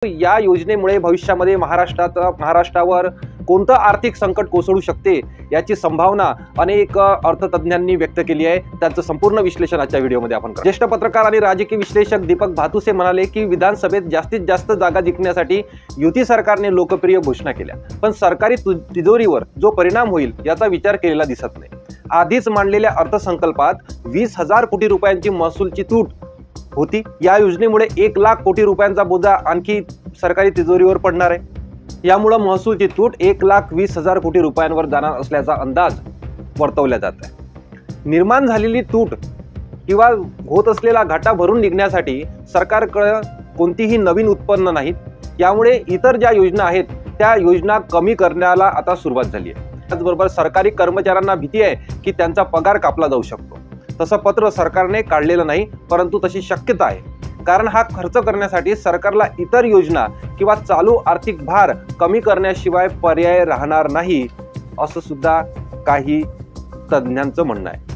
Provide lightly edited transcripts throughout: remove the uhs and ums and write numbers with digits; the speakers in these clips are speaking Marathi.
या योजनेमुळे भविष्यामध्ये महाराष्ट्रावर कोणतं आर्थिक संकट कोसळू शकते याची संभावना अनेक अर्थतज्ञांनी व्यक्त केली आहे। त्याचं संपूर्ण विश्लेषण आजच्या व्हिडिओमध्ये आपण करू। ज्येष्ठ पत्रकार आणि राजकीय विश्लेषक दीपक भातुसे म्हणाले की विधानसभेत जास्तीत जास्त जागा जिंकण्यासाठी युती सरकारने लोकप्रिय घोषणा केल्या, पण सरकारी तिजोरीवर जो परिणाम होईल याचा विचार केलेला दिसत नाही। आधीच मांडलेल्या अर्थसंकल्पात 20,000 कोटी रुपयांची महसूलची तूट होती। या योजनेमुळे 1 लाख कोटी रुपयांचा बोजा आणखी सरकारी तिजोरीवर पडणार आहे। यामुळे महसूलची तूट 1,20,000 कोटी रुपयांवर जाणार असल्याचा अंदाज वर्तवला जात आहे। निर्माण झालेली तूट किंवा होत असलेला घाटा भरून निघण्यासाठी सरकारकडे कोणतीही नवीन उत्पन्न नाहीत। यामुळे इतर ज्या योजना आहेत त्या योजना कमी करण्याला आता सुरुवात झाली आहे। त्याचबरोबर सरकारी कर्मचाऱ्यांना भीती आहे की त्यांचा पगार कापला जाऊ शकतो। तसं पत्र सरकारने काढलेलं नाही, परंतु तशी शक्यता आहे, कारण हा खर्च करण्यासाठी सरकारला इतर योजना किंवा चालू आर्थिक भार कमी करण्याशिवाय पर्याय राहणार नाही, असं सुद्धा काही तज्ञांचं म्हणणं आहे।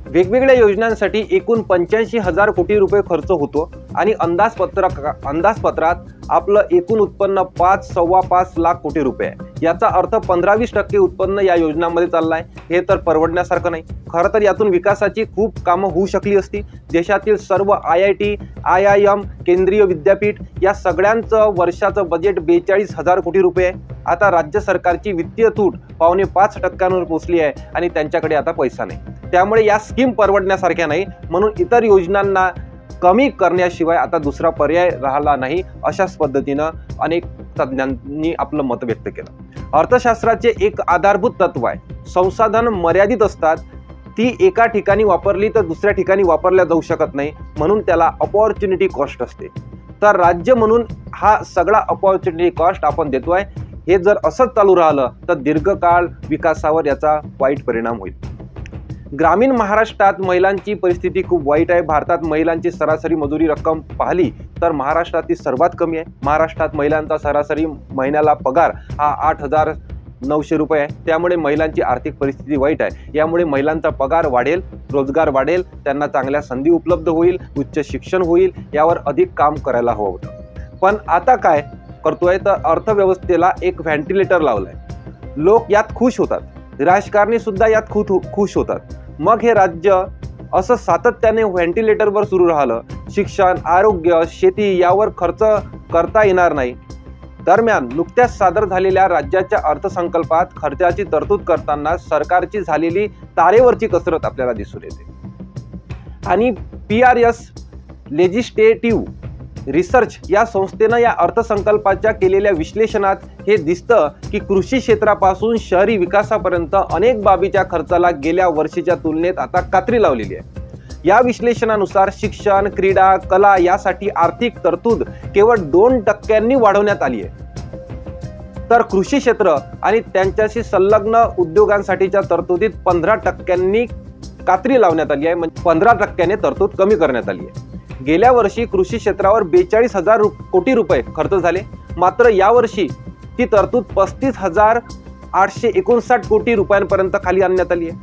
वेगवेगळ्या योजनांसाठी एकूण 85,000 कोटी रुपये खर्च होतो आणि अंदाजपत्रात आपलं एकूण उत्पन्न 5-5.25 लाख कोटी रुपये आहे। याचा अर्थ 15-20% उत्पन्न या योजनांमध्ये चाललंय। हे तर परवडण्यासारखं नाही। खरं तर यातून विकासाची खूप कामं होऊ शकली असती। देशातील सर्व IIT, IIM, केंद्रीय विद्यापीठ या सगळ्यांचं वर्षाचं बजेट 42,000 कोटी रुपये आहे। आता राज्य सरकारची वित्तीय तूट 5.5% पोहोचली आहे आणि त्यांच्याकडे आता पैसा नाही। त्यामुळे या स्कीम परवडण्यासारख्या नाही, म्हणून इतर योजनांना कमी करण्याशिवाय आता दुसरा पर्याय राहिला नाही, अशाच पद्धतीनं अनेक तज्ञांनी आपलं मत व्यक्त केलं। अर्थशास्त्राचे एक आधारभूत तत्व आहे, संसाधन मर्यादित असतात, ती एका ठिकाणी वापरली तर दुसऱ्या ठिकाणी वापरल्या जाऊ शकत नाही, म्हणून त्याला अपॉर्च्युनिटी कॉस्ट असते। तर राज्य म्हणून हा सगळा अपॉर्च्युनिटी कॉस्ट आपण देतोय। हे जर असंच चालू राहिलं तर दीर्घकाळ विकासावर याचा वाईट परिणाम होईल। ग्रामीण महाराष्ट्रात महिलांची परिस्थिती खूप वाईट आहे। भारतात महिलांची सरासरी मजुरी रक्कम पाहिली तर महाराष्ट्रात ती सर्वात कमी आहे। महाराष्ट्रात महिलांचा सरासरी महिन्याला पगार हा 8,900 रुपये आहे। त्यामुळे महिलांची आर्थिक परिस्थिती वाईट आहे। यामुळे महिलांचा पगार वाढेल, रोजगार वाढेल, त्यांना चांगल्या संधी उपलब्ध होईल, उच्च शिक्षण होईल, यावर अधिक काम करायला हवं होतं। पण आता काय करतोय तर अर्थव्यवस्थेला एक व्हेंटिलेटर लावलंय। लोक यात खुश होतात, राजकारणी सुद्धा यात खुश होतात। मग हे राज्य असं सातत्याने व्हेंटिलेटरवर सुरू राहिलं, शिक्षण, आरोग्य, शेती यावर खर्च करता येणार नाही। दरम्यान नुकत्याच सादर झालेल्या राज्याच्या अर्थसंकल्पात खर्चाची तरतूद करताना सरकारची झालेली तारेवरची कसरत आपल्याला दिसून येते। आणि PRS लेजिस्लेटिव्ह रिसर्च या संस्थेनं या अर्थसंकल्पाच्या केलेल्या विश्लेषणात हे दिसतं की कृषी क्षेत्रापासून शहरी विकासापर्यंत अनेक बाबीच्या खर्चाला गेल्या वर्षीच्या तुलनेत आता कात्री लावलेली आहे। या विश्लेषणानुसार शिक्षण, क्रीडा, कला यासाठी आर्थिक तरतूद केवळ 2% वाढवण्यात आली आहे, तर कृषी क्षेत्र आणि त्यांच्याशी संलग्न उद्योगांसाठीच्या तरतुदीत 15% कात्री लावण्यात आली आहे, म्हणजे 15% तरतूद कमी करण्यात आली आहे। गेल्या वर्षी कृषी क्षेत्रावर 42,000 कोटी रुपये खर्च झाले, मात्र यावर्षी ती तरतूद 35,859 कोटी रुपयांपर्यंत खाली आणण्यात आली आहे।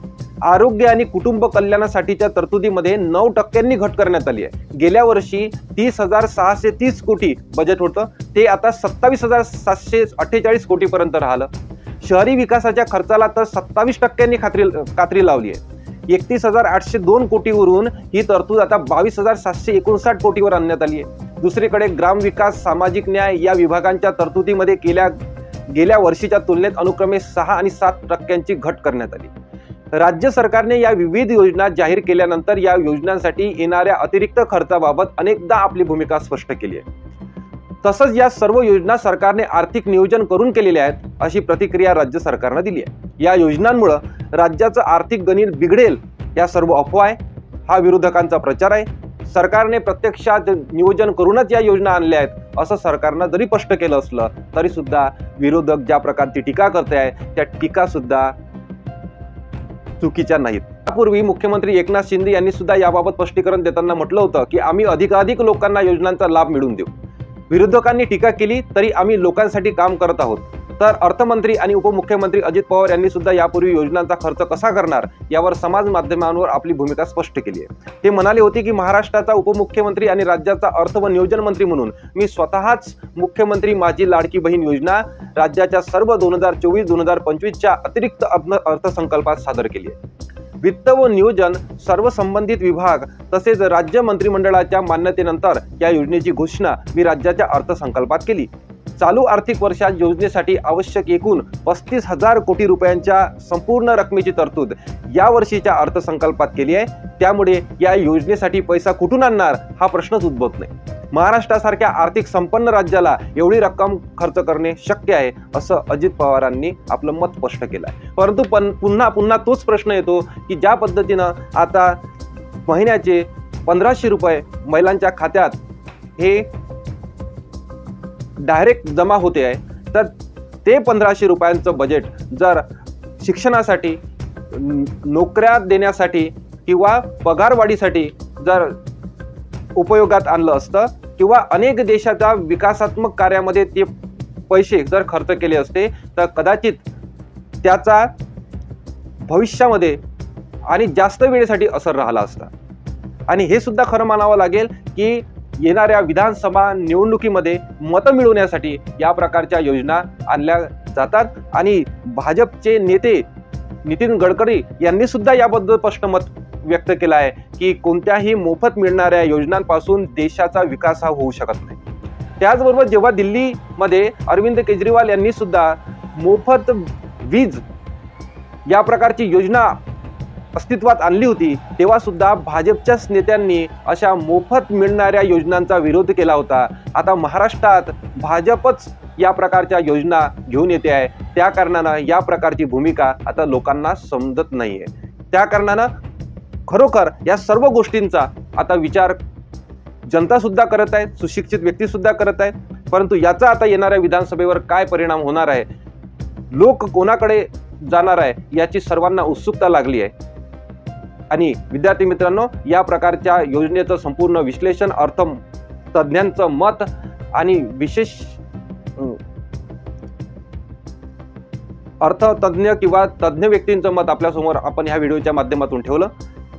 आरोग्य आणि कुटुंब कल्याणासाठीच्या तरतुदीमध्ये 9% घट करण्यात आली आहे। गेल्या वर्षी 30,630 कोटी बजेट होतं, ते आता 27,748 कोटी पर्यंत राहिलं। शहरी विकासाच्या खर्चाला तर 27% कात्री लावली आहे। 31,802 कोटीवरून ही तरतूद आता 22,759 कोटीवर आणण्यात आली आहे। दुसरीकडे ग्रामविकास, सामाजिक न्याय या विभागांच्या तरतुदीमध्ये गेल्या वर्षीच्या तुलनेत अनुक्रमे 6 आणि 7% घट करण्यात आली। राज्य सरकारने या विविध योजना जाहीर केल्यानंतर या योजनांसाठी येणाऱ्या अतिरिक्त खर्चाबाबत अनेकदा आपली भूमिका स्पष्ट केली आहे। तसंच या सर्व योजना सरकारने आर्थिक नियोजन करून केलेल्या आहेत, अशी प्रतिक्रिया राज्य सरकारने दिली आहे। या योजनांमुळे राज्याचं आर्थिक गणित बिघडेल या सर्व अफवा आहे, हा विरोधकांचा प्रचार आहे। सरकारने प्रत्यक्षात नियोजन करूनच या योजना आणल्या आहेत, असं सरकारनं जरी स्पष्ट केलं असलं तरी सुद्धा विरोधक ज्या प्रकारची टीका करते आहे त्या टीका सुद्धा चुकीच्या नाहीत। यापूर्वी मुख्यमंत्री एकनाथ शिंदे यांनी सुद्धा याबाबत स्पष्टीकरण देताना म्हटलं होतं की आम्ही अधिकाधिक लोकांना योजनांचा लाभ मिळवून देऊ। विरोधकांनी टीका केली तरी आम्ही लोकांसाठी काम करत आहोत, तर अर्थमंत्री आणि उपमुख्यमंत्री अजित पवार यांनी सुद्धा यापूर्वी योजनांचा खर्च कसा करणार यावर समाज माध्यमांवर आपली भूमिका स्पष्ट केली आहे. ते म्हणाले होते की महाराष्ट्राचा उपमुख्यमंत्री आणि राज्याचा अर्थ व नियोजन मंत्री म्हणून मी स्वतःच मुख्यमंत्री माझी लाडकी बहीण योजना राज्याच्या सर्व 2024-2025च्या अतिरिक्त अर्थसंकल्पात सादर केली आहे. वित्त व नियोजन सर्व संबंधित विभाग तसेच राज्य मंत्रिमंडळाच्या मान्यतेनंतर या योजनेची घोषणा मी राज्याच्या अर्थसंकल्पात केली. चालू आर्थिक वर्षात योजनेसाठी आवश्यक एकूण 35,000 कोटी रुपयांच्या संपूर्ण रकमेची तरतूद या वर्षीच्या अर्थसंकल्पात केली आहे. त्यामुळे या योजनेसाठी पैसा कुठून आणणार हा प्रश्नच उद्भवत नाही. महाराष्ट्रासारख्या आर्थिक संपन्न राज्याला एवढी रक्कम खर्च करणे शक्य आहे असं अजित पवारांनी आपलं मत स्पष्ट केलं आहे. परंतु पुन्हा तोच प्रश्न येतो की ज्या पद्धतीनं आता महिन्याचे 1,500 रुपये महिलांच्या खात्यात हे डायरेक्ट जमा होते आहे, तर ते 1,500 रुपयांचं बजेट जर शिक्षणासाठी, नोकऱ्या देण्यासाठी किंवा पगारवाढीसाठी जर उपयोगात आणलं असतं किंवा अनेक देशाच्या विकासात्मक कार्यामध्ये ते पैसे जर खर्च केले असते तर कदाचित त्याचा भविष्यामध्ये आणि जास्त वेळेसाठी असर राहिला असता. आणि हे सुद्धा खरं मानावं लागेल की येणाऱ्या विधानसभा निवडणुकीमध्ये मतं मिळवण्यासाठी या प्रकारच्या योजना आणल्या जातात. आणि भाजपचे नेते नितीन गडकरी यांनी सुद्धा याबद्दल स्पष्ट मत व्यक्त केलं आहे की कोणत्याही मोफत मिळणाऱ्या योजनांपासून देशाचा विकास हा होऊ शकत नाही. त्याचबरोबर जेव्हा दिल्लीमध्ये अरविंद केजरीवाल यांनी सुद्धा मोफत वीज या प्रकारची योजना अस्तित्वात आणली होती, तेव्हा सुद्धा भाजपच्याच नेत्यांनी अशा मोफत मिळणाऱ्या योजनांचा विरोध केला होता. आता महाराष्ट्रात भाजपच या प्रकारच्या योजना घेऊन येते आहे, त्या कारणानं या प्रकारची भूमिका आता लोकांना समजत नाहीये. त्या कारणानं खरोखर या सर्व गोष्टींचा आता विचार जनता सुद्धा करत आहे, सुशिक्षित व्यक्ती सुद्धा करत आहेत. परंतु याचा आता येणाऱ्या विधानसभेवर काय परिणाम होणार आहे, लोक कोणाकडे जाणार आहे याची सर्वांना उत्सुकता लागली आहे. आणि विद्यार्थी मित्रांनो, या प्रकारच्या योजनेचं संपूर्ण विश्लेषण, अर्थ तज्ञांचं मत आणि विशेष अर्थतज्ञ किंवा तज्ञ व्यक्तींचं मत आपल्यासमोर आपण ह्या व्हिडिओच्या माध्यमातून ठेवलं.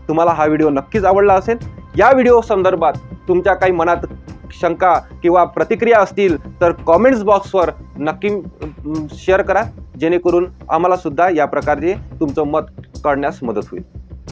तुम्हाला हा व्हिडिओ नक्कीच आवडला असेल. या व्हिडिओ संदर्भात तुमच्या काही मनात शंका किंवा प्रतिक्रिया असतील तर कॉमेंट्स बॉक्सवर नक्की शेअर करा, जेणेकरून आम्हाला सुद्धा या प्रकारे तुमचं मत कळण्यास मदत होईल.